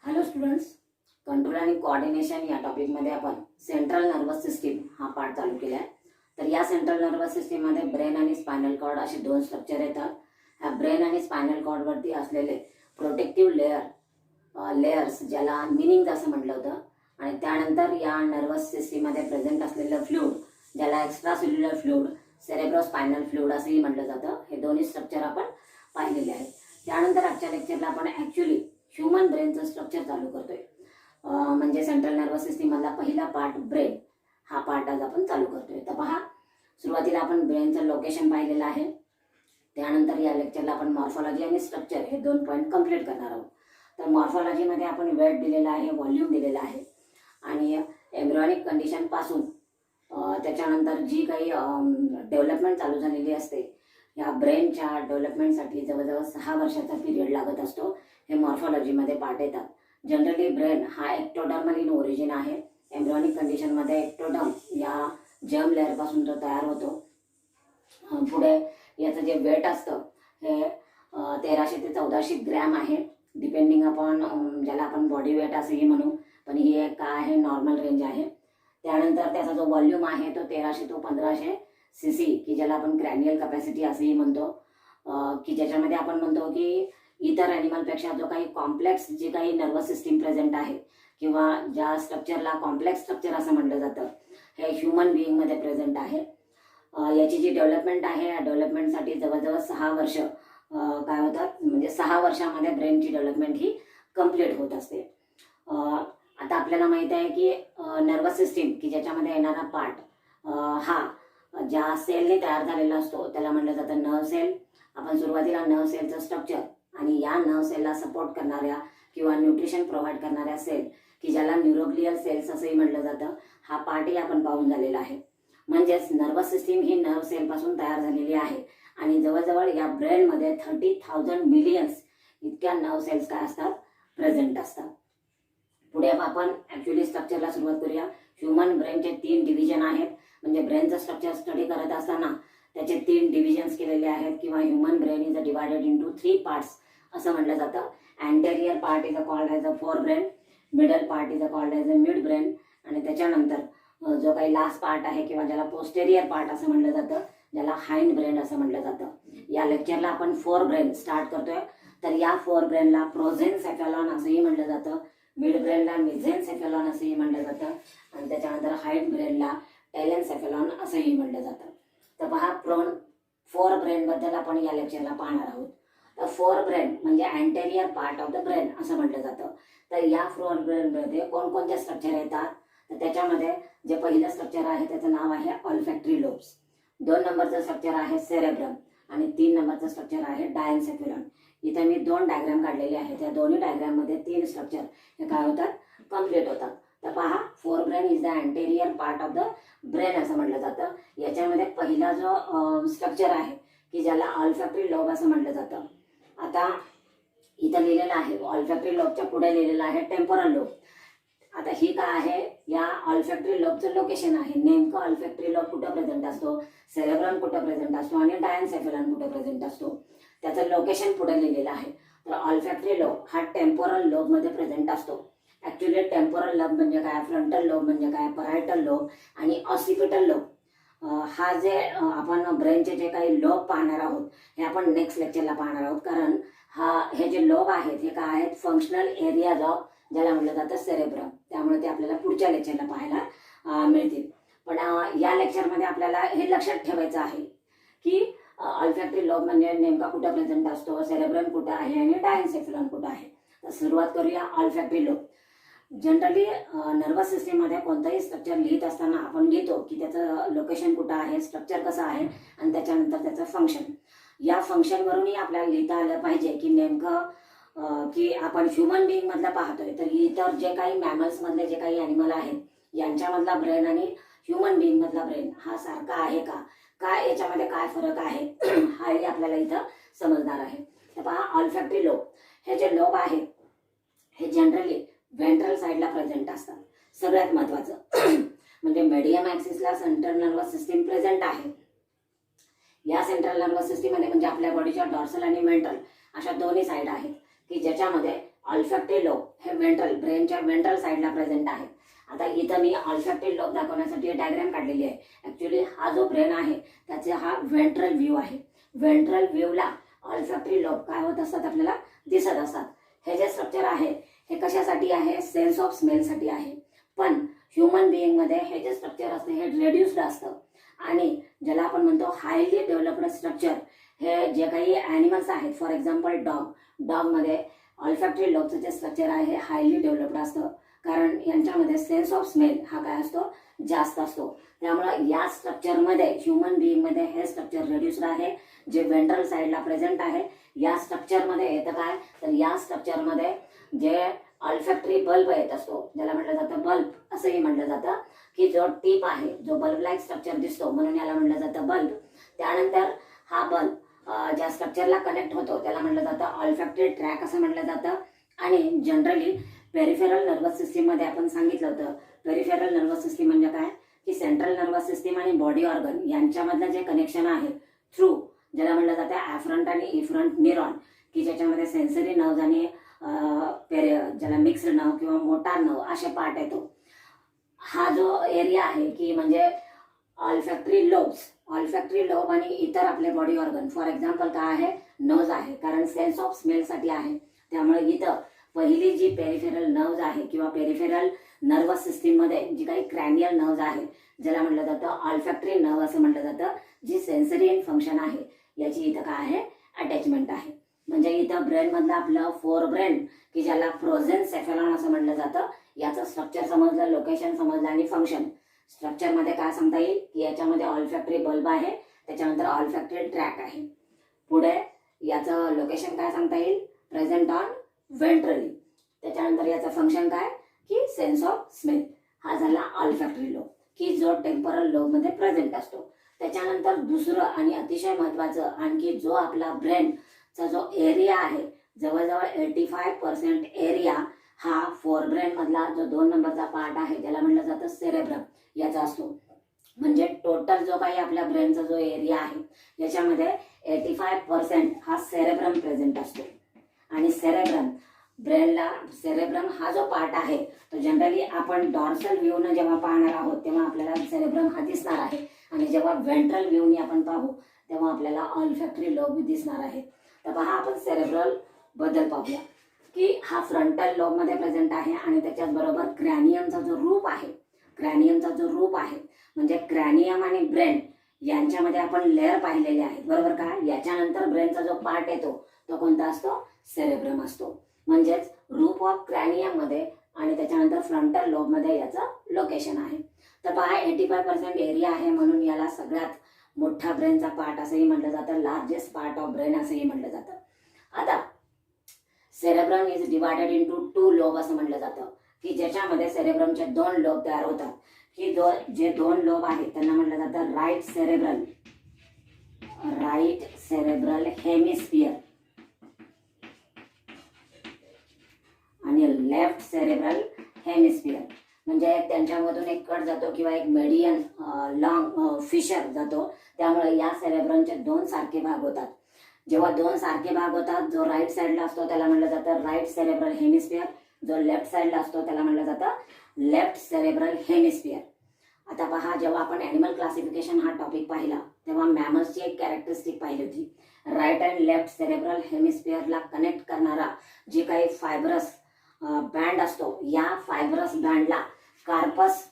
Hello students, control आणि coordination या टॉपिकमध्ये आपण सेंट्रल नर्वस सिस्टीम हा पार्ट चालू केला आहे. तर या सेंट्रल नर्वस सिस्टीममध्ये ब्रेन आणि स्पायनल कॉर्ड असे दोन स्ट्रक्चर येतात. ह्या ब्रेन आणि स्पायनल कॉर्डवरती असलेले प्रोटेक्टिव्ह लेयर्स ज्याला मिनिंग असं म्हटलं होतं, आणि त्यानंतर या नर्वस सिस्टीममध्ये प्रेझेंट असलेलं फ्लूइड ज्याला extra cellular fluid, cerebrospinal fluid असंही म्हटलं जातं. हे दोन्ही स्ट्रक्चर आपण पाहिलेले आहेत. त्यानंतर आजच्या लेक्चरला आपण ॲक्च्युली ह्यूमन ब्रेनचं स्ट्रक्चर चालू करतोय. म्हणजे सेंट्रल नर्वस सिस्टीम मधला पहिला पार्ट ब्रेन हा पार्ट आज आपण चालू करतोय. तर पहा, सुरुवातीला आपण ब्रेनचं लोकेशन पाहिलेलं आहे. त्यानंतर या लेक्चरला आपण मॉर्फॉलॉजी आणि स्ट्रक्चर हे दोन पॉईंट कंप्लीट करणार आहोत. तर मॉर्फॉलॉजीमध्ये आपण वेट दिलेला आहे, व्हॉल्यूम दिलेला आहे, आणि एम्ब्रियॉनिक कंडिशन पासून त्याच्यानंतर जी काही डेव्हलपमेंट चालू झालेली असते, या ब्रेनच्या डेव्हलपमेंटसाठी जवळजवळ 6 वर्षाचा पिरियड लागत असतो. हे मॉर्फॉलॉजीमध्ये पार्ट येतात. जनरली ब्रेन हा एक्टोडर्मल इन ओरिजिन आहे. एम्ब्रियॉनिक कंडिशनमध्ये एक्टोडर्म या जर्म लेअरपासून तो तयार होतो. पुढे याचं जे वेट असतं हे 1300 ते 1400 ग्रॅम आहे, डिपेंडिंग अपॉन ज्याला आपण बॉडी वेट असंही म्हणू, पण ही एक काय आहे, नॉर्मल रेंज आहे. त्यानंतर त्याचा जो व्हॉल्यूम आहे तो 1300 ते 1500 सीसी, की ज्याला आपण क्रॅनियल कॅपॅसिटी असंही म्हणतो, की ज्याच्यामध्ये आपण म्हणतो की इतर ॲनिमलपेक्षा जो काही कॉम्प्लेक्स जे काही नर्वस सिस्टीम प्रेझेंट आहे, किंवा ज्या स्ट्रक्चरला कॉम्प्लेक्स स्ट्रक्चर असं म्हटलं जातं, हे ह्युमन बिईंगमध्ये प्रेझेंट आहे. याची जी डेव्हलपमेंट आहे, या डेव्हलपमेंटसाठी जवळजवळ 6 वर्ष काय होतात, म्हणजे 6 वर्षामध्ये ब्रेनची डेव्हलपमेंट ही कंप्लीट होत असते. आता आपल्याला माहिती आहे की नर्वस सिस्टीम की ज्याच्यामध्ये येणारा पार्ट हा ज्या सेलने तयार झालेला असतो त्याला म्हटलं जातं नर्व सेल. आपण सुरुवातीला नर्व सेलचं स्ट्रक्चर आणि या नर्व सेलला सपोर्ट करणाऱ्या किंवा न्यूट्रिशन प्रोव्हाइड करणाऱ्या सेल, की ज्याला न्यूरोग्लियल सेल्स असंही म्हटलं जातं, हा पार्टही आपण पाहून झालेला आहे. म्हणजेच नर्वस सिस्टीम ही नर्व सेलपासून तयार झालेली आहे, आणि जवळजवळ या ब्रेनमध्ये 30,000 मिलियन्स इतक्या नर्व सेल्स काय असतात, प्रेझेंट असतात. पुढे आपण ॲक्च्युली स्ट्रक्चरला सुरुवात करूया. ह्युमन ब्रेनचे 3 डिव्हिजन आहेत. म्हणजे ब्रेनचं स्ट्रक्चर स्टडी करत असताना त्याचे 3 डिव्हिजन्स केलेले आहेत, किंवा human brain is divided into 3 parts असं म्हटलं जातं. Anterior part is called as a fore brain, middle part is called as a mid brain, आणि त्याच्यानंतर जो काही लास्ट पार्ट आहे किंवा ज्याला पोस्टेरियर पार्ट असं म्हटलं जातं, ज्याला हाइंड ब्रेन असं म्हटलं जातं. या लेक्चरला आपण फोर ब्रेन स्टार्ट करतोय. तर या फोर ब्रेनला प्रोझेनसेफॅलॉन असंही म्हटलं जातं, मिड ब्रेनला मेझेनसेफॅलॉन असंही म्हटलं जातं, आणि त्याच्यानंतर हाइंड ब्रेनला टेलेनसेफॅलॉन असंही म्हटलं जातं. तर पहा, फोर ब्रेनबद्दल आपण या लेक्चरला पाहणार आहोत. तर फोर ब्रेन म्हणजे anterior part of the brain असं म्हटलं जातं. तर या फोर ब्रेनमध्ये कोणकोणते स्ट्रक्चर येतात, तर त्याच्यामध्ये जे पहिलं स्ट्रक्चर आहे त्याचं नाव आहे ऑल्फॅक्टरी लोब्स, 2 नंबरचं स्ट्रक्चर आहे सेरेब्रम, आणि 3 नंबरचं स्ट्रक्चर आहे डायन्सेफॅलॉन. इथे मी 2 डायग्राम काढलेले आहेत. या दोन्ही डायग्राममध्ये 3 स्ट्रक्चर हे काय होतात, कम्प्लीट होतात. तर पहा, fore brain is the anterior part of the brain असं म्हटलं जातं. याच्यामध्ये पहिला जो स्ट्रक्चर आहे की ज्याला ऑल्फॅक्टरी लोब असं म्हटलं जातं. आता इथं लिहिलेलं आहे, ऑल्फॅक्टरी लोबच्या पुढे लिहिलेलं आहे टेम्पोरल लोब. आता ही काय आहे, या ऑल्फॅक्टरी लोबचं लोकेशन आहे. नेमकं ऑल्फॅक्टरी लोब कुठं प्रेझेंट असतो, सेरेब्रम कुठं प्रेझेंट असतो, आणि डायन्सेफॅलॉन कुठं प्रेझेंट असतो, त्याचं लोकेशन पुढे लिहिलेलं आहे. तर ऑल्फॅक्टरी लोब हा टेम्पोरल लोबमध्ये प्रेझेंट असतो. ॲक्च्युली टेम्पोरल लोब म्हणजे काय, फ्रंटल लोब म्हणजे काय, परायटल लोब आणि ऑसिपिटल लोब. हा जे आपण ब्रेनचे जे काही लोब पाहणार आहोत हे आपण नेक्स्ट लेक्चरला पाहणार आहोत. कारण हे जे लोब आहेत हे काय आहेत, फंक्शनल एरियाज ऑफ ज्याला म्हटलं जातं सेरेब्रम. त्यामुळे ते आपल्याला पुढच्या लेक्चरला पाहायला मिळतील. पण या लेक्चरमध्ये आपल्याला हे लक्षात ठेवायचं आहे की ऑल्फॅक्टरी लोब म्हणजे नेमका कुठं प्रेझेंट असतो, सेरेब्रम कुठं आहे, आणि डायन्सेफॅलॉन कुठं आहे. तर सुरुवात करूया ऑल्फॅक्टरी लोब. जनरली नर्वस सिस्टीममध्ये कोणतंही स्ट्रक्चर लिहित असताना आपण लिहितो की त्याचं लोकेशन कुठं आहे, स्ट्रक्चर कसं आहे, आणि त्याच्यानंतर त्याचं फंक्शन. या फंक्शनवरूनही आपल्याला लिहिता आलं पाहिजे की नेमकं की आपण ह्युमन बिईंगमधलं पाहतोय, तर इतर जे काही मॅमल्समधले जे काही ॲनिमल आहेत यांच्यामधला ब्रेन आणि ह्युमन बिईंगमधला ब्रेन हा सारखा आहे का, काय याच्यामध्ये काय फरक आहे हाही आपल्याला इथं समजणार आहे. तर पहा, ऑल्फॅक्टरी लोब हे जे लोब आहेत हे जनरली वेंट्रल साईडला प्रेझेंट असतात. सगळ्यात महत्वाचं म्हणजे मेडियम ॲक्सिसला सेंट्रल नर्वस सिस्टीम प्रेझेंट आहे. या सेंट्रल नर्वस सिस्टीममध्ये म्हणजे आपल्या बॉडीच्या डॉर्सल आणि वेंट्रल अशा दोन्ही साईड आहेत, की ज्याच्यामध्ये ऑल्फॅक्टरी लोब हे वेंट्रल ब्रेनच्या वेंट्रल साईडला प्रेझेंट आहे. आता इथं मी ऑल्फॅक्टरी लोब दाखवण्यासाठी डायग्राम काढलेली आहे. ऍक्च्युली हा जो ब्रेन आहे त्याचे हा वेंट्रल व्ह्यू आहे. वेंट्रल व्ह्यूला ऑल्फॅक्टरी लोब काय होत असतात आपल्याला दिसत असतात. हे जे स्ट्रक्चर आहे हे कशासाठी आहे, सेन्स ऑफ स्मेलसाठी आहे. पण ह्युमन बिईंगमध्ये हे जे स्ट्रक्चर असतं हे रेड्युस्ड असतं आणि ज्याला आपण म्हणतो हायली डेव्हलप्ड स्ट्रक्चर, हे जे काही ॲनिमल्स आहेत, फॉर एक्झाम्पल डॉगमध्ये ऑल्फॅक्टरी लोबचं जे स्ट्रक्चर आहे हे हायली डेव्हलप्ड असतं, कारण यांच्यामध्ये सेन्स ऑफ स्मेल हा काय असतो, जास्त असतो. त्यामुळे या स्ट्रक्चरमध्ये ह्युमन बिईंगमध्ये हे स्ट्रक्चर रेड्युस्ड आहे, जे वेंट्रल साईडला प्रेझेंट आहे. या स्ट्रक्चरमध्ये येतं काय, तर या स्ट्रक्चरमध्ये जे ऑल्फॅक्टरी बल्ब येत असतो, ज्याला म्हटलं जातं बल्ब असंही म्हटलं जातं, की जो टीप आहे, जो बल्ब लाईक स्ट्रक्चर दिसतो म्हणून याला म्हटलं जातं बल्ब. त्यानंतर हा बल्ब ज्या स्ट्रक्चरला कनेक्ट होतो त्याला म्हटलं जातं ऑल्फॅक्टरी ट्रॅक असं म्हटलं जातं. आणि जनरली पेरिफेरल नर्वस सिस्टीममध्ये आपण सांगितलं होतं, पेरिफेरल नर्वस सिस्टीम म्हणजे काय, की सेंट्रल नर्वस सिस्टीम आणि बॉडी ऑर्गन यांच्यामधलं जे कनेक्शन आहे थ्रू, ज्याला म्हटलं जातं ॲफरंट आणि इफरंट न्यूरॉन, की ज्याच्यामध्ये सेन्सरी नर्व्ह आणि ज्याला मिक्स्ड नर्व्ह किंवा मोटार नर्व्ह असे पार्ट येतो. हा जो एरिया आहे की म्हणजे ऑल्फॅक्टरी लोब आणि इतर आपले बॉडी ऑर्गन, फॉर एक्झाम्पल काय आहे, नोज आहे, कारण सेन्स ऑफ स्मेलसाठी आहे. त्यामुळे इथं पहिली जी पेरिफेरल नर्व्ह आहे किंवा पेरिफेरल नर्वस सिस्टीममध्ये जी काही क्रॅनियल नर्व्ह आहे, ज्याला म्हटलं जातं ऑल्फॅक्टरी नर्व्ह असं म्हटलं जातं, जी सेन्सरी इन फंक्शन आहे याची इथं काय आहे, अटॅचमेंट आहे. म्हणजे इथं ब्रेनमधलं आपलं फोर ब्रेन, की ज्याला प्रोजेन्सेफेलॉन असं म्हटलं जातं, याचं स्ट्रक्चर समजलं, लोकेशन समजलं आणि फंक्शन. स्ट्रक्चरमध्ये काय सांगता येईल, की याच्यामध्ये ऑल्फॅक्टरी बल्ब आहे, त्याच्यानंतर ऑल्फॅक्टरी ट्रॅक आहे. पुढे याचं लोकेशन काय सांगता येईल, प्रेझेंट ऑन वेंट्रली. त्याच्यानंतर याचं फंक्शन काय, की सेन्स ऑफ स्मेल. हा झाला ऑल्फॅक्टरी लोब, की जो टेम्परल लोबमध्ये प्रेझेंट असतो. त्याच्यानंतर दुसरं आणि अतिशय महत्त्वाचं आणखी जो आपला ब्रेनचा जो एरिया आहे, जवळजवळ 85% एरिया हा फोर ब्रेन मधला जो 2 नंबरचा पार्ट आहे ज्याला म्हटलं जातं सेरेब्रम याचा असतो. म्हणजे टोटल जो काही आपल्या ब्रेनचा जो एरिया आहे याच्यामध्ये 85% हा सेरेब्रम प्रेझेंट असतो. आणि सेरेब्रम हा जो पार्ट आहे तो जनरली आपण डॉर्सल व्ह्यूनं जेव्हा पाहणार आहोत तेव्हा आपल्याला सेरेब्रम हा दिसणार आहे, आणि जेव्हा वेंट्रल व्ह्यूनी आपण पाहू तेव्हा आपल्याला ऑल्फॅक्टरी लोब दिसणार आहे. तर पहा आपण सेरेब्रल बद्दल पाहूया, की हा फ्रंटल लोबमध्ये प्रेझेंट आहे आणि त्याच्याचबरोबर क्रॅनियमचा जो रूप आहे म्हणजे क्रॅनियम आणि ब्रेन यांच्यामध्ये आपण लेअर पाहिलेले आहेत, बरोबर का. याच्यानंतर ब्रेनचा जो पार्ट येतो तो कोणता असतो, सेरेब्रम असतो. म्हणजेच रूप ऑफ क्रॅनियम मध्ये आणि त्याच्यानंतर फ्रंटल लोबमध्ये याचं लोकेशन आहे. तर पहा 85% एरिया आहे म्हणून याला सगळ्यात मोठा ब्रेनचा पार्ट असंही म्हटलं जातं, लार्जेस्ट पार्ट ऑफ ब्रेन असंही म्हटलं जातं. आता cerebrum is divided into 2 lobe असं म्हटलं जातं, की ज्याच्यामध्ये सेरेब्रमचे 2 लोब तयार होतात, की जे 2 लोब आहेत त्यांना म्हटलं जातं राईट सेरेब्रल हेमिस्फियर आणि लेफ्ट सेरेब्रल हेमिस्फियर. म्हणजे त्यांच्यामधून एक कट जातो किंवा एक मेडियन लॉंग फिशर जातो, त्यामुळे या सेरेब्रमचे 2 सारखे भाग होतात. जेव्हा 2 सारखे भाग होतात, जो राईट साईडला असतो त्याला म्हटलं जातं राईट सेरेब्रल हेमिस्फियर, जो लेफ्ट साईडला असतो त्याला म्हटलं जातं लेफ्ट सेरेब्रल हेमिस्फियर. आता पहा, जेव्हा आपण ॲनिमल क्लासिफिकेशन हा टॉपिक पाहिला तेव्हा मॅमल्सची एक कॅरेक्टरिस्टिक पाहिली होती. राईट अँड लेफ्ट सेरेब्रल हेमिस्फियरला कनेक्ट करणारा जे काही फायब्रस बँड असतो, या फायब्रस बँडला कॉर्पस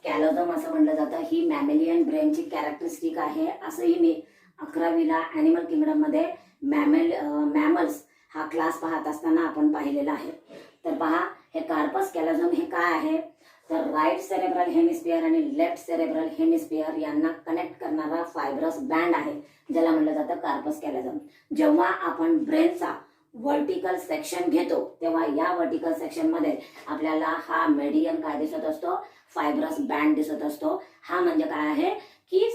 कॅलोझम असं म्हटलं जातं. ही मॅमेलियन ब्रेनची कॅरेक्टरिस्टिक आहे, असंही मी 11वीला ॲनिमल किंगडममध्ये मॅमल्स हा क्लास पाहत असताना आपण पाहिलेला आहे. तर पहा, हे कॉर्पस कॅलोझम हे काय आहे, तर राईट सेरेब्रल हेमिस्फियर आणि लेफ्ट सेरेब्रल हेमिस्फियर यांना कनेक्ट करणारा फायब्रस बँड आहे, ज्याला म्हटलं जातं कॉर्पस कॅलोझम. जेव्हा आपण ब्रेनचा वर्टिकल सेक्शन घेतो तेव्हा या वर्टिकल सेक्शन मध्ये आपल्याला हा मेडियन काय दिसत असतो, फायब्रस बँड दिसत असतो. हा म्हणजे काय आहे, की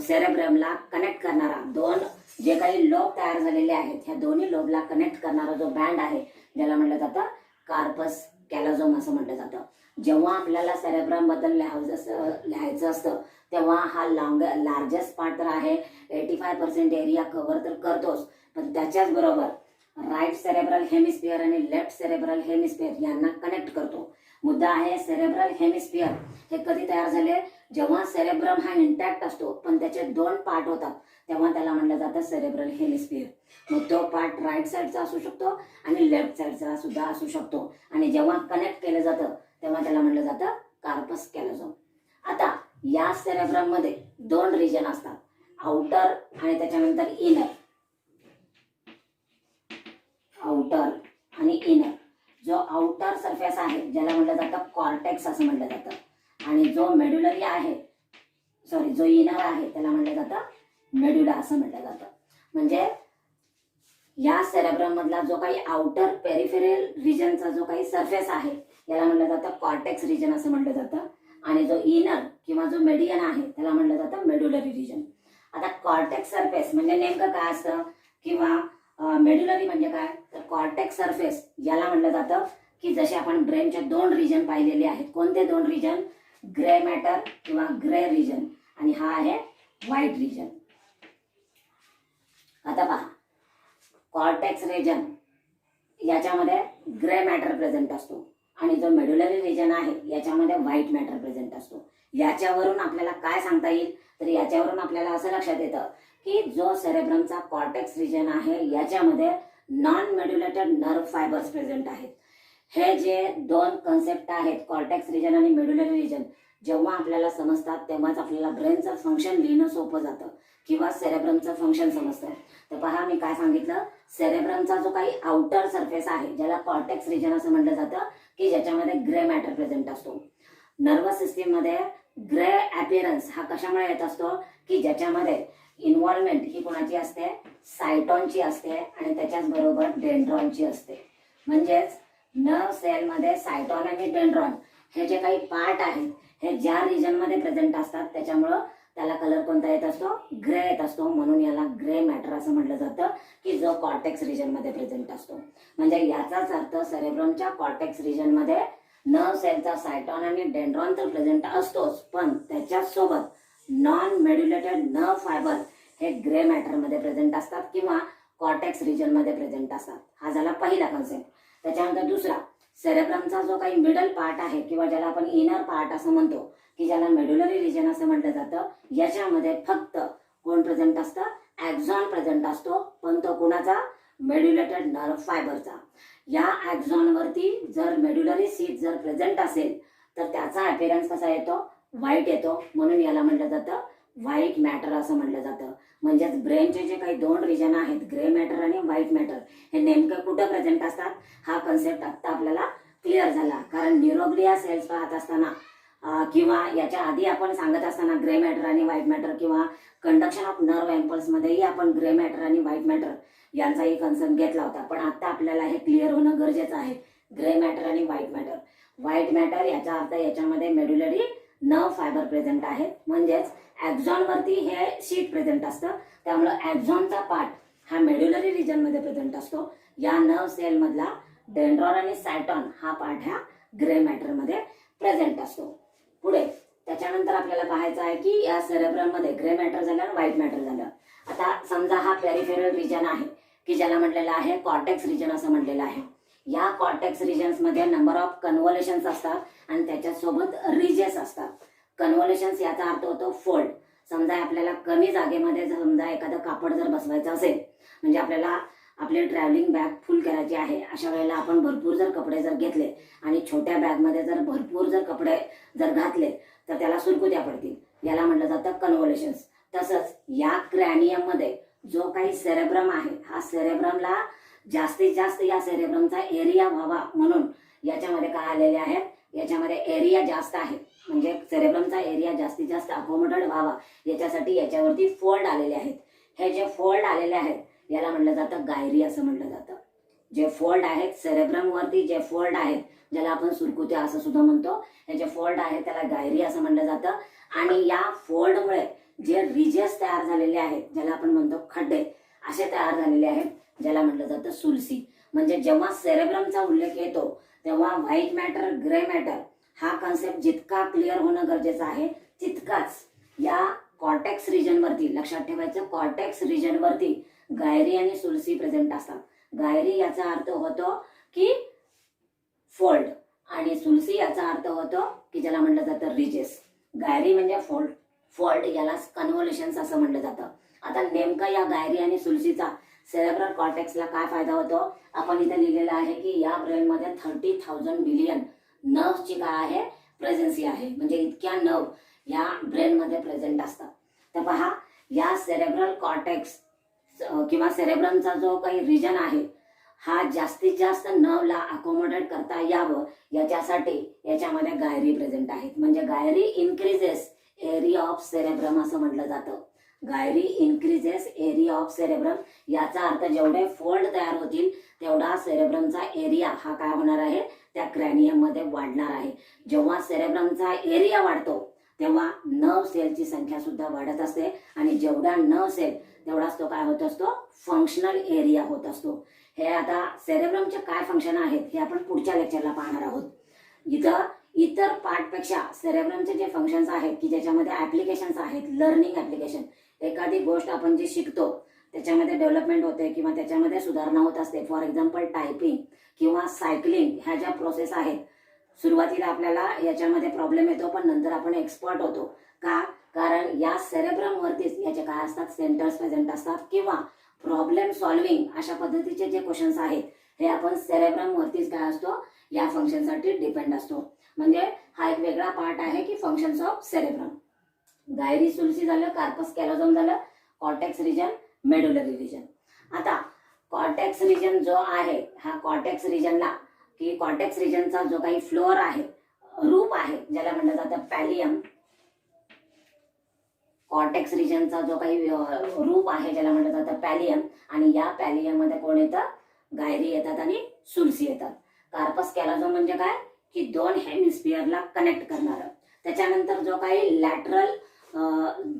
सेरेब्रमला कनेक्ट करणारा 2 जे काही लोब तयार झालेले आहेत, ह्या दोन्ही लोबला कनेक्ट करणारा जो बँड आहे ज्याला म्हटलं जातं कॉर्पस कॅलोझम असं म्हटलं जातं. जेव्हा आपल्याला सेरेब्रम बद्दल लिहायचं असतं तेव्हा हा लार्जेस्ट पार्ट तर आहे, 85% एरिया कव्हर तर करतोच, पण त्याच्याच बरोबर राईट सेरेब्रल हेमिस्फिअर आणि लेफ्ट सेरेब्रल हेमिस्फिअर यांना कनेक्ट करतो. मुद्दा आहे सेरेब्रल हेमिस्फिअर हे कधी तयार झाले, जेव्हा सेरेब्रम हा इंटॅक्ट असतो पण त्याचे दोन पार्ट होतात तेव्हा त्याला म्हणलं जातं सेरेब्रल हेमिस्फिअर. मग तो पार्ट राईट साईडचा असू शकतो आणि लेफ्ट साईडचा सुद्धा असू शकतो आणि जेव्हा कनेक्ट केलं जातं तेव्हा त्याला म्हणलं जातं कार्पस कॅलोझम. आता या सेरेब्रम मध्ये दोन रिजन असतात, आउटर आणि त्याच्यानंतर इनर. आउटर आणि इनर. जो आउटर सरफेस आहे ज्याला म्हटलं जातं कॉर्टेक्स असं म्हटलं जातं आणि जो मेड्युलरी आहे जो इनर आहे त्याला म्हटलं जातं मेड्युला असं म्हटलं जातं. म्हणजे या सेरेब्रम मधला जो काही आउटर पेरिफेरल रिजनचा जो काही सरफेस आहे याला म्हटलं जातं कॉर्टेक्स रिजन असं म्हटलं जातं आणि जो इनर किंवा जो मेडियन आहे त्याला म्हटलं जातं मेड्युलरी रिजन. आता कॉर्टेक्स सरफेस म्हणजे नेमकं काय असतं किंवा मेड्युलरी म्हणजे काय, तर कॉर्टेक्स सरफेस याला म्हटलं जातं की जसे आपण ब्रेनचे दोन रिजन पाहिलेले आहेत. कोणते दोन रिजन, ग्रे मॅटर किंवा ग्रे रिजन आणि हा आहे व्हाईट रिजन. आता पहा, कॉर्टेक्स रिजन याच्यामध्ये ग्रे मॅटर प्रेझेंट असतो आणि जो मेड्युलरी रिजन आहे याच्यामध्ये व्हाईट मॅटर प्रेझेंट असतो. याच्यावरून आपल्याला काय सांगता येईल, तर याच्यावरून आपल्याला असं लक्षात येतं की जो सेरेब्रमचा कॉर्टेक्स रिजन आहे याच्यामध्ये नॉन मेड्युलेटेड नर्व फायबर्स प्रेझेंट आहेत. हे जे दोन कन्सेप्ट आहेत कॉर्टेक्स रिजन आणि मेड्युलरी रिजन जेव्हा आपल्याला समजतात तेव्हाच आपल्याला ब्रेनचं फंक्शन लिहिणं सोपं जातं किंवा सेरेब्रमचं फंक्शन समजतं. तर पहा मी काय सांगितलं, सेरेब्रमचा जो काही आउटर सरफेस आहे ज्याला कॉर्टेक्स रिजन असं म्हटलं जातं की ज्याच्यामध्ये ग्रे मॅटर प्रेझेंट असतो. नर्वस सिस्टीम मध्ये ग्रे अपीअरन्स हा कशामुळे येत असतो की ज्याच्यामध्ये इन्व्हॉल्वमेंट ही कोणाची असते, सायटॉनची असते आणि त्याच्याच बरोबर डेंड्रॉनची असते. म्हणजेच नर्व सेलमध्ये सायटॉन आणि डेंड्रॉन हे जे काही पार्ट आहेत हे ज्या रिजन मध्ये प्रेझेंट असतात त्याच्यामुळं त्याला कलर कोणता येत असतो, ग्रे येत असतो. म्हणून याला ग्रे मॅटर असं म्हटलं जातं की जो कॉर्टेक्स रिजन मध्ये प्रेझेंट असतो. म्हणजे याचाच अर्थ सेरेब्रमच्या कॉर्टेक्स रिजन मध्ये नर्व सेलचा सायटॉन आणि डेंड्रॉन तर प्रेझेंट असतोच पण त्याच्यासोबत नॉन मेड्युलेटेड नर्व फायबर हे ग्रे मॅटर मध्ये प्रेझेंट असतात किंवा कॉर्टेक्स रिजन मध्ये प्रेझेंट असतात. हा झाला पहिला कन्सेप्ट. त्याच्यानंतर दुसरा, सेरेब्रमचा जो काही मिडल पार्ट आहे किंवा ज्याला आपण इनर पार्ट असं म्हणतो की ज्याला मेड्युलरी रिजन असं म्हटलं जातं, याच्यामध्ये फक्त कोण प्रेझेंट असतं, ॲक्झॉन प्रेझेंट असतो पण तो कोणाचा, मेड्युलेटेड नर्व फायबरचा. या ॲक्झॉन वरती जर मेड्युलरी सीट जर प्रेझेंट असेल तर त्याचा अपीअरन्स कसा येतो, व्हाईट येतो. म्हणून याला म्हटलं जातं व्हाईट मॅटर असं म्हटलं जातं. म्हणजेच ब्रेनचे जे काही दोन रिजन आहेत ग्रे मॅटर आणि व्हाईट मॅटर हे नेमकं कुठं प्रेझेंट असतात हा कन्सेप्ट आता आपल्याला क्लिअर झाला. कारण न्यूरोग्लिया सेल्स पाहत असताना किंवा याच्या आधी आपण सांगत असताना ग्रे मॅटर आणि व्हाईट मॅटर किंवा कंडक्शन ऑफ नर्व इम्पल्स मध्येही आपण ग्रे मॅटर आणि व्हाईट मॅटर यांचाही कन्सेप्ट घेतला होता. पण आता आपल्याला हे क्लिअर होणं गरजेचं आहे, ग्रे मॅटर आणि व्हाईट मॅटर. व्हाईट मॅटर याचा अर्थ याच्यामध्ये मेड्युलरी नर्व फायबर प्रेझेंट आहेत. म्हणजेच ॲक्झॉन वरती हे शीट प्रेझेंट असतं त्यामुळे ॲक्झॉनचा पार्ट हा मेड्युलरी रिजन मध्ये प्रेझेंट असतो. या नर्व सेल मधला डेंड्रॉन आणि सायटॉन हा पार्ट ह्या ग्रे मॅटर मध्ये प्रेझेंट असतो. पुढे त्याच्यानंतर आपल्याला पाहायचं आहे की या सेरेब्रम मध्ये ग्रे मॅटर झालं आणि व्हाईट मॅटर झालं. आता समजा हा पेरिफेरल रिजन आहे की ज्याला म्हटलेलं आहे कॉर्टेक्स रिजन असं म्हटलेलं आहे. या कॉर्टेक्स रिजन्स मध्ये नंबर ऑफ कन्व्होल्युशन्स असतात आणि त्याच्यासोबत रिजेस असतात. कन्व्होल्युशन्स याचा अर्थ होतो फोल्ड. समजा आपल्याला कमी जागेमध्ये समजा एखादं कापड जर बसवायचं असेल, म्हणजे आपल्याला आपली ट्रॅव्हलिंग बॅग फुल करायची आहे, अशा वेळेला आपण भरपूर जर कपडे जर घेतले आणि छोट्या बॅगमध्ये जर भरपूर जर कपडे जर घातले तर त्याला सुरकुत्या पडतील. याला म्हटलं जातं कन्व्होल्युशन्स. तसंच या क्रॅनियम मध्ये जो काही सेरेब्रम आहे हा सेरेब्रमला जास्तीत जास्त या सेरेब्रमचा एरिया व्हावा म्हणून याच्यामध्ये काय आलेले आहे, याच्यामध्ये एरिया जास्त आहे म्हणजे सेरेब्रमचा एरिया जास्तीत जास्त अकोमोडेड व्हावा याच्यासाठी याच्यावरती फोल्ड आलेले आहेत. हे जे फोल्ड आलेले आहेत याला म्हटलं जातं गायरी असं म्हटलं जातं. जे फोल्ड आहेत सेरेब्रम वरती, जे फोल्ड आहेत ज्याला आपण सुरकुत्या असं सुद्धा म्हणतो, हे जे फोल्ड आहेत त्याला गायरी असं म्हटलं जातं. आणि या फोल्डमुळे जे रिजेस तयार झालेले आहेत ज्याला आपण म्हणतो खड्डे असे तयार झालेले आहेत ज्याला म्हटलं जातं सुलसी. म्हणजे जेव्हा सेरेब्रमचा उल्लेख येतो तेव्हा व्हाईट मॅटर ग्रे मॅटर हा कन्सेप्ट जितका क्लिअर होणं गरजेचं आहे तितकाच या कॉर्टेक्स रिजन वरती लक्षात ठेवायचं, कॉर्टेक्स रिजन वरती गायरी आणि सुलसी प्रेझेंट असतात. गायरी याचा अर्थ होतो की फोल्ड आणि सुलसी याचा अर्थ होतो की ज्याला म्हटलं जातं रिजेस. गायरी म्हणजे फोल्ड, फोल्ड याला कन्व्होल्युशन्स असं म्हटलं जातं. आता नेमका या गायरी आणि सुलसीचा सेरेब्रल कॉर्टेक्सला काय फायदा होतो? आपण इथे लिहिलेलं आहे की या ब्रेनमध्ये 30,000 बिलियन नर्व्हची काय आहे, प्रेझेन्सी आहे. म्हणजे इतक्या नर्व या ब्रेनमध्ये प्रेझेंट असतात. तर पहा, या सेरेब्रल कॉर्टेक्स किंवा सेरेब्रमचा जो काही रिजन आहे हा जास्तीत जास्त नर्वला अकोमोडेट करता यावं याच्यासाठी याच्यामध्ये गायरी प्रेझेंट आहेत. म्हणजे Gayri increases area of cerebrum असं म्हटलं जातं. Gayri increases area of cerebrum याचा अर्थ जेवढे फोल्ड तयार होतील तेवढा सेरेब्रमचा एरिया हा काय होणार आहे, त्या क्रॅनियम मध्ये वाढणार आहे. जेव्हा सेरेब्रमचा एरिया वाढतो तेव्हा नर्व सेलची संख्या सुद्धा वाढत असते आणि जेवढा नर्व सेल तेवढाच तो काय होत असतो, फंक्शनल एरिया होत असतो. हे आता सेरेब्रमचे काय फंक्शन आहेत हे आपण पुढच्या लेक्चरला पाहणार आहोत. इथं इतर पार्टपेक्षा सेरेब्रमचे जे फंक्शन्स आहेत की ज्याच्यामध्ये ऍप्लिकेशन्स आहेत, लर्निंग ऍप्लिकेशन, एखादी गोष्ट आपण जी शिकतो त्याच्यामध्ये डेव्हलपमेंट होते किंवा त्याच्यामध्ये सुधारणा होत असते. फॉर एक्झाम्पल टायपिंग किंवा सायकलिंग ह्या ज्या प्रोसेस आहेत, सुरुवातीला आपल्याला याच्यामध्ये प्रॉब्लेम येतो पण नंतर आपण एक्सपर्ट होतो. का? कारण या सेरेब्रम वरतीच याचे काय असतात, सेंटर्स प्रेझेंट असतात किंवा प्रॉब्लेम सॉल्व्हिंग अशा पद्धतीचे जे क्वेश्चन्स आहेत हे आपण सेरेब्रम वरतीच काय असतो, या फंक्शनसाठी डिपेंड असतो. म्हणजे हा एक वेगळा पार्ट आहे की फंक्शन्स ऑफ सेरेब्रम. गायरी सुलसी झालं, कार्पस कॅलोझोम झालं, कॉर्टेक्स रिजन, मेडुलरी रिजन. आता कॉर्टेक्स रिजन जो आहे हा कॉर्टेक्स रिजनला की कॉर्टेक्स रिजनचा जो काही फ्लोअर आहे, रूप आहे, ज्याला म्हटलं जातं पॅलियम. कॉर्टेक्स रिजनचा जो काही रूप आहे ज्याला म्हटलं जातं पॅलियम, आणि या पॅलियम मध्ये कोण येतं, गायरी येतात आणि सुलसी येतात. कार्पस कॅलोझोम म्हणजे काय की दोन हेमिस्फिअरला कनेक्ट करणार. त्याच्यानंतर जो काही लॅटरल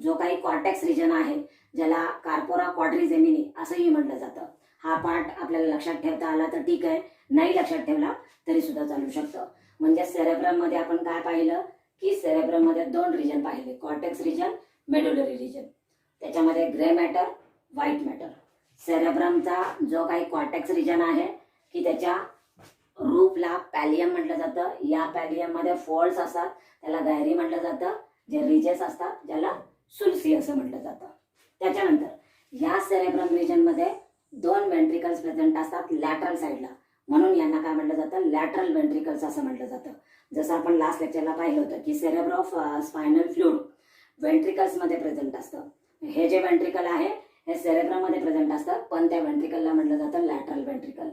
जो काही कॉर्टेक्स रिजन आहे ज्याला कार्पोरा क्वाड्रिजेमिनी असंही म्हटलं जातं. हा पार्ट आपल्याला लक्षात ठेवता आला तर ठीक आहे, नाही लक्षात ठेवला तरी सुद्धा चालू शकतं. म्हणजे सेरेब्रम मध्ये आपण काय पाहिलं की सेरेब्रम मध्ये दोन रिजन पाहिले, कॉर्टेक्स रिजन, मेडुलरी रिजन. त्याच्यामध्ये ग्रे मॅटर, व्हाईट मॅटर. सेरेब्रमचा जो काही कॉर्टेक्स रिजन आहे की त्याच्या रूपला पॅलियम म्हटलं जातं. या पॅलियम मध्ये फोल्ड्स असतात त्याला गायरी म्हटलं जातं. जे रिजेस असतात ज्याला सुलसी असं म्हटलं जातं. त्याच्यानंतर या सेरेब्रम रिजन मध्ये दोन वेंट्रिकल्स प्रेझेंट असतात लॅटरल साईडला, म्हणून यांना काय म्हटलं जातं, लॅटरल वेंट्रिकल्स असं म्हटलं जातं. जसं आपण लास्ट लेक्चरला पाहिलं होतं की cerebro of spinal fluid ventricles मध्ये प्रेझेंट असतं. हे जे वेंट्रिकल आहे हे सेरेब्रम मध्ये प्रेझेंट असतात, पण त्या वेंट्रिकलला म्हटलं जातं लॅटरल वेंट्रिकल.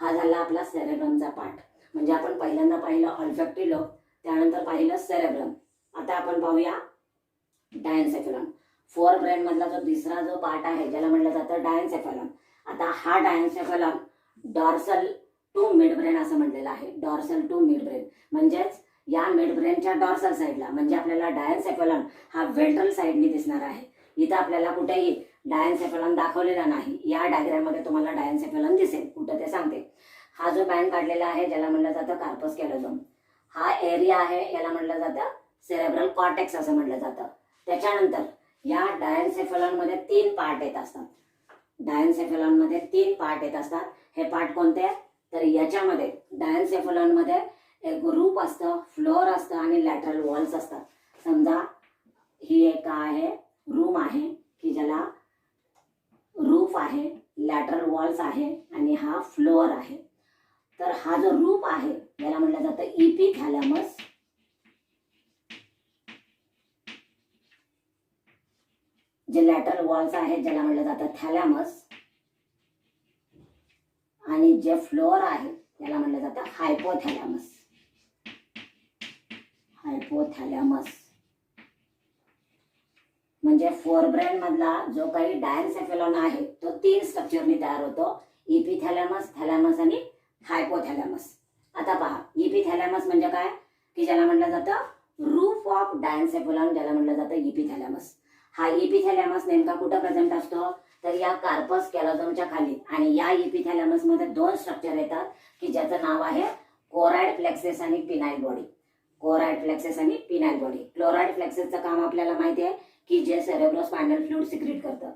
हा झाला आपला सेरेब्रमचा पार्ट. म्हणजे आपण पहिल्यांदा पाहिलं ऑल्फॅक्टरी लोब, त्यानंतर पाहिलं सेरेब्रम. आता आपण पाहूया डायन्सेफेलॉन. फोर ब्रेन मधला जो तिसरा जो पार्ट आहे ज्याला म्हटलं जातं डायन्सेफेलॉन. आता हा डायन्सेफेलॉन डॉर्सल टू मिड ब्रेन असं म्हटलेलं आहे. डॉर्सल टू मिड ब्रेन म्हणजेच या मिड ब्रेनच्या डॉर्सल साईडला, म्हणजे आपल्याला डायन्सेफेलॉन हा वेंट्रल साईडनी दिसणार आहे. इथं आपल्याला कुठेही डायन्सेफेलॉन दाखवलेला नाही. या डायग्राम मध्ये तुम्हाला डायन्सेफेलॉन दिसेल, कुठं ते सांगते. हा जो बँड काढलेला आहे ज्याला म्हटलं जातं कार्पस कॅलोझोम, हा एरिया आहे याला म्हटलं जातं सेरेब्रल कॉर्टेक्स असं म्हटलं जातं. त्याच्यानंतर या डायन्सेफेलॉन मध्ये तीन पार्ट येत असतात. डायन्सेफेलॉन मध्ये तीन पार्ट येत असतात. हे पार्ट कोणते? तर याच्यामध्ये डायन्सेफेलॉन मध्ये एक रूप असतं, फ्लोअर असतं आणि लॅटरल वॉल्स असतात. समजा ही एक आहे रूम आहे की ज्याला रूफ आहे, लॅटरल वॉल्स आहे आणि हा फ्लोअर आहे. तर हा जो रूप आहे याला म्हटलं जातं इपिथॅलॅमस. जे लॅटरल वॉल्स आहेत ज्याला म्हटलं जातं थॅलॅमस, आणि जे फ्लोअर आहे त्याला म्हटलं जातं हायपोथॅलॅमस. हायपोथॅलॅमस म्हणजे फोरब्रेन मधला जो काही डायन्सेफेलॉन आहे तो तीन स्ट्रक्चरनी तयार होतो, इपिथॅलॅमस, थॅलॅमस आणि हायपोथॅलॅमस. आता पहा, इपिथॅलॅमस म्हणजे काय की ज्याला म्हटलं जातं रूफ ऑफ डायन्सेफेलॉन, ज्याला म्हटलं जातं इपिथॅलॅमस. हा इपिथॅलॅमस नेमका कुठं प्रेझेंट असतो तर या कार्पस कॅलोझोमच्या खाली. आणि या इपिथॅलॅमस मध्ये दोन स्ट्रक्चर येतात की ज्याचं नाव आहे कोराइड प्लेक्सेस आणि पिनाइल बॉडी. कोराइड प्लेक्सेस आणि पिनाइल बॉडी. क्लोराइड प्लेक्सेसचं काम आपल्याला माहिती आहे की जे सेरेब्रोस्पायनल फ्लुइड सिक्रेट करतं.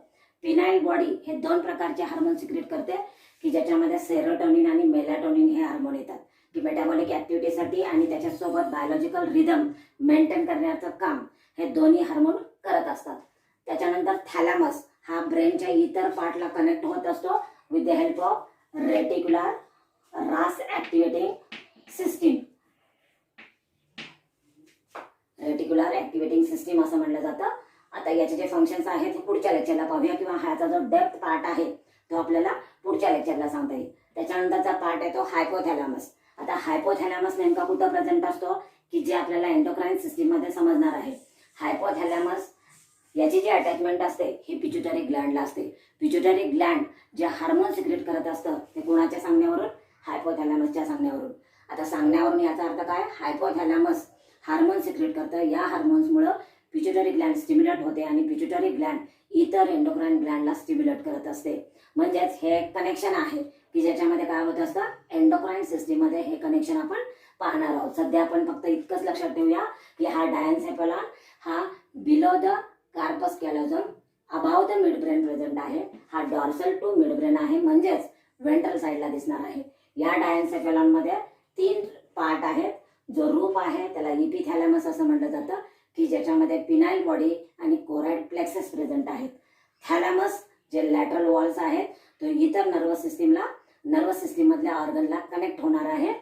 पिनाइल बॉडी हे दोन प्रकारचे हार्मोन सिक्रेट करते की ज्याच्यामध्ये सेरोटोनिन आणि मेलाटोनिन हे हार्मोन येतात, की मेटाबॉलिक ऍक्टिव्हिटीसाठी आणि त्याच्यासोबत बायोलॉजिकल रिदम मेंटेन करण्याचं काम हे दोन्ही हार्मोन करत असतात. त्याच्यानंतर थॅलॅमस हा ब्रेनच्या इतर पार्टला कनेक्ट होत असतो with the help of reticular रास activating system. Reticular activating system असं म्हणलं जातं. आता याचे जे फंक्शन्स आहेत ते पुढच्या लेक्चरला पाहूया, किंवा ह्याचा जो डेप्थ पार्ट आहे तो आपल्याला पुढच्या लेक्चरला सांगता येईल. त्याच्यानंतरचा पार्ट आहे तो हायपोथॅलॅमस. आता हायपोथॅलॅमस नेमका कुठं प्रेझेंट असतो, की जे आपल्याला एंडोक्राइन सिस्टीम मध्ये समजणार आहे. हायपोथॅलॅमस याची जी अटॅचमेंट असते ही पिट्युटरी ग्लँडला असते. पिट्युटरी ग्लँड जे हार्मोन सिक्रेट करत असतं ते कोणाच्या सांगण्यावरून, हायपोथॅलॅमसच्या सांगण्यावरून. आता सांगण्यावरून याचा अर्थ काय, हायपोथॅलॅमस हार्मोन सिक्रेट करतं. या हार्मोन्समुळे पिट्युटरी ग्लँड स्टिम्युलेट होते आणि पिट्युटरी ग्लँड इतर एंडोक्राइन ग्लँडला स्टिम्युलेट करत असते. म्हणजेच हे कनेक्शन आहे की ज्याच्यामध्ये काय होत असतं, एंडोक्राइन सिस्टीम मध्ये हे कनेक्शन आपण पाहणार आहोत. सध्या आपण फक्त इतकंच लक्षात ठेवूया की हा डायन्सेफॅलॉन हा below the corpus callosum above the mid brain present आहे. हा डॉर्सल टू मिड ब्रेन आहे, म्हणजेच वेंट्रल साईडला दिसणार आहे. या डायन्सेफॅलॉन मध्ये 3 पार्ट आहेत. जो रूप आहे त्याला इपिथॅलॅमस असं म्हटलं जातं, की ज्याच्यामध्ये पिनाइल बॉडी आणि कोराइड प्लेक्सस प्रेझेंट आहेत. थॅलॅमस जे लॅटरल वॉल्स आहेत तो इतर नर्वस सिस्टीम मधल्या ऑर्गनला कनेक्ट होणार आहे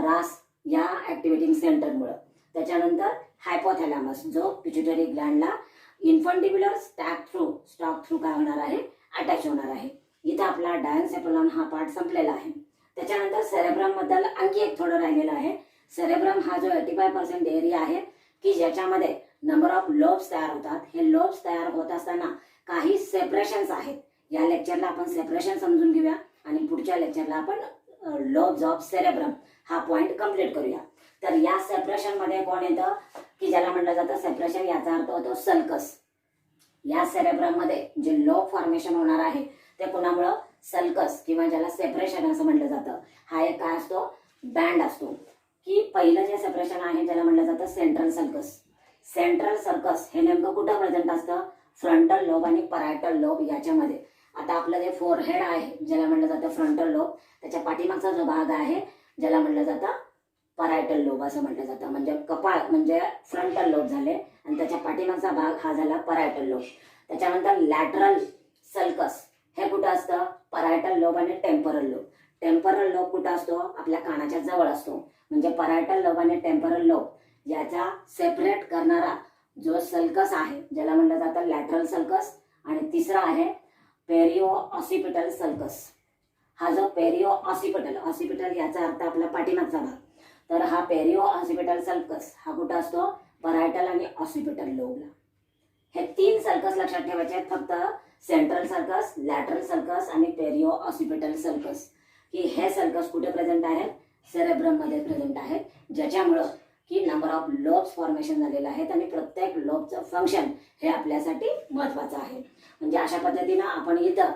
रास या ऍक्टिव्हेटिंग सेंटरमुळे. त्याच्यानंतर हायपोथॅलॅमस जो पिट्युटरी ग्लँडला इन्फंटिब्युलर स्टॉक थ्रू काय होणार आहे, अटॅच होणार आहे. इथं आपला डायन्सेफॅलॉन हा पार्ट संपलेला आहे. त्याच्यानंतर सेरेब्रम बद्दल आणखी एक थोडं राहिलेलं आहे. सेरेब्रम हा जो 85% एरिया आहे की ज्याच्यामध्ये नंबर ऑफ लोब्स तयार होतात. हे लोब्स तयार होत असताना काही सेपरेशन्स आहेत. या लेक्चरला आपण सेपरेशन समजून घेऊया आणि पुढच्या लेक्चरला आपण लोब्स ऑफ सेरेब्रम हा पॉइंट कंप्लीट करूया. तर या सेपरेशन मध्ये कोण येतं, की ज्याला म्हटलं जातं सेपरेशन, याचा अर्थ होतो सल्कस. या सेरेब्रम मध्ये जे लोब फॉर्मेशन होणार आहे ते कोणामुळं, सल्कस किंवा ज्याला सेपरेशन असं म्हटलं जातं. हा एक काय असतो, बँड असतो. की पहिलं जे सेपरेशन आहे ज्याला म्हटलं जातं सेंट्रल सर्कस. सेंट्रल सर्कस हे नेमकं कुठं प्रेझेंट असतं, फ्रंटल लोब आणि परायटल लोब याच्यामध्ये. आता आपलं जे फोरहेड आहे ज्याला म्हटलं जातं फ्रंटल लोब, त्याच्या पाठीमागचा जो भाग आहे ज्याला म्हटलं जातं परायटल लोब असं म्हटलं जातं. म्हणजे कपाळ म्हणजे फ्रंटल लोब झाले आणि त्याच्या पाठीमागचा भाग हा झाला परायटल लोब. त्याच्यानंतर लॅटरल सल्कस हे कुठं असतं, परायटल लोब आणि टेम्परल लोब. टेम्परल लोब कुठं असतो, आपल्या कानाच्या जवळ असतो. म्हणजे परायटल लोब आणि टेम्परल लोब याचा सेपरेट करणारा जो सल्कस आहे ज्याला म्हटलं जातं लॅटरल सल्कस, आणि तिसरा आहे पेरिओ ऑसिपिटल सल्कस. हा जो पेरिओ ऑसिपिटल याचा अर्थ आपला पाठीमागचा भाग. तर हा पेरिओ ऑसिपिटल सल्कस हा कुठं असतो, परायटल आणि ऑसिपिटल लोबला. हे 3 सल्कस लक्षात ठेवायचे आहेत फक्त, सेंट्रल सर्कस, लॅटरल सर्कस आणि पेरिओ ऑसिपिटल सर्कस. की हे सर्कस कुठे प्रेझेंट आहेत, सेरेब्रम मध्ये प्रेझेंट आहेत, ज्याच्यामुळं की नंबर ऑफ लोब्स फॉर्मेशन झालेले आहेत आणि प्रत्येक लोबचं फंक्शन हे आपल्यासाठी महत्वाचं आहे. म्हणजे अशा पद्धतीनं आपण इथं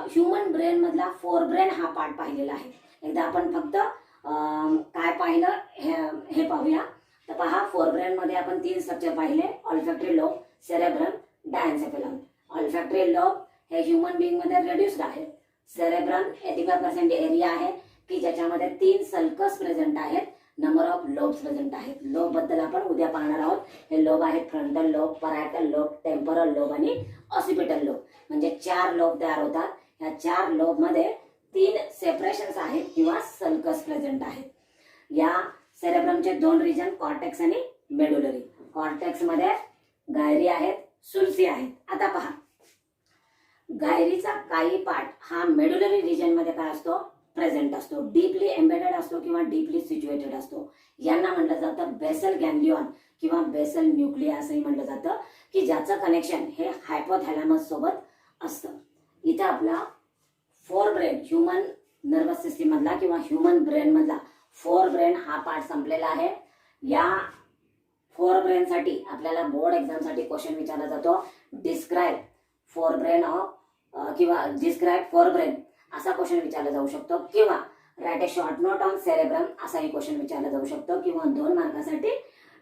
ह्युमन ब्रेन मधला फोरब्रेन हा पार्ट पाहिलेला आहे. एकदा आपण फक्त काय पाहिलं हे पाहूया. तर पहा, फोरब्रेन मध्ये आपण 3 स्ट्रक्चर पाहिले, ऑल्फॅक्टरी लोब, सेरेब्रम, डायन्सेफॅलॉन. ऑल्फॅक्टरी लोब हे ह्युमन बिंग मध्ये रेड्युस्ड आहे. सेरेब्रम 85% एरिया आहे की ज्याच्यामध्ये 3 सल्कस प्रेझेंट आहेत, नंबर ऑफ लोब्स प्रेझेंट आहेत. लोब बद्दल आपण उद्या पाहणार आहोत. हे लोब आहेत frontal lobe, parietal lobe, temporal lobe आणि ऑसिपिटल लोब. म्हणजे 4 लोब तयार होतात. ह्या 4 लोब मध्ये 3 सेपरेशन्स आहेत किंवा सल्कस प्रेझेंट आहेत. या सेरेब्रमचे 2 रिजन, कॉर्टेक्स आणि मेडुलरी. कॉर्टेक्स मध्ये गायरी आहेत, सुरसी आहेत. आता पहा, गायरीचा काही पार्ट हा मेडुलरी रिजन मध्ये काय असतो, प्रेझेंट असतो, डीपली एम्बेडेड असतो किंवा डीपली सिच्युएटेड असतो. यांना म्हटलं जातं बेसल गॅंग्लियॉन किंवा बेसल न्यूक्लिया असंही म्हटलं जातं, की ज्याचं कनेक्शन हे हायपोथॅलॅमस सोबत असतं. इथं आपला फोरब्रेन, ह्युमन नर्वस सिस्टीम मधला किंवा ह्युमन ब्रेन मधला फोरब्रेन हा पार्ट संपलेला आहे. या फोरब्रेन साठी आपल्याला बोर्ड एक्झाम साठी क्वेश्चन विचारला जातो, डिस्क्राइब फोरब्रेन ऑफ किंवा डिस्क्राइब फोरब्रेन असा क्वेश्चन विचारला जाऊ शकतो, किंवा write a short note on cerebrum असाही क्वेश्चन विचारला जाऊ शकतो, किंवा 2 मार्कासाठी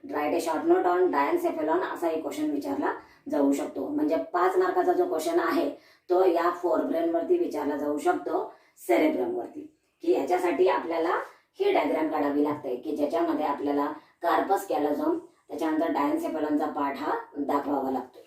write a short note on diencephalon असाही क्वेश्चन विचारला जाऊ शकतो. म्हणजे 5 मार्काचा जो क्वेश्चन आहे तो या फोरब्रेन वरती विचारला जाऊ शकतो, सेरेब्रम वरती, की याच्यासाठी आपल्याला ही डायग्राम काढावी लागते की ज्याच्यामध्ये आपल्याला कार्पस कॅलोझम त्याच्यानंतर डायन्सेफेलॉनचा पार्ट हा दाखवावा लागतो.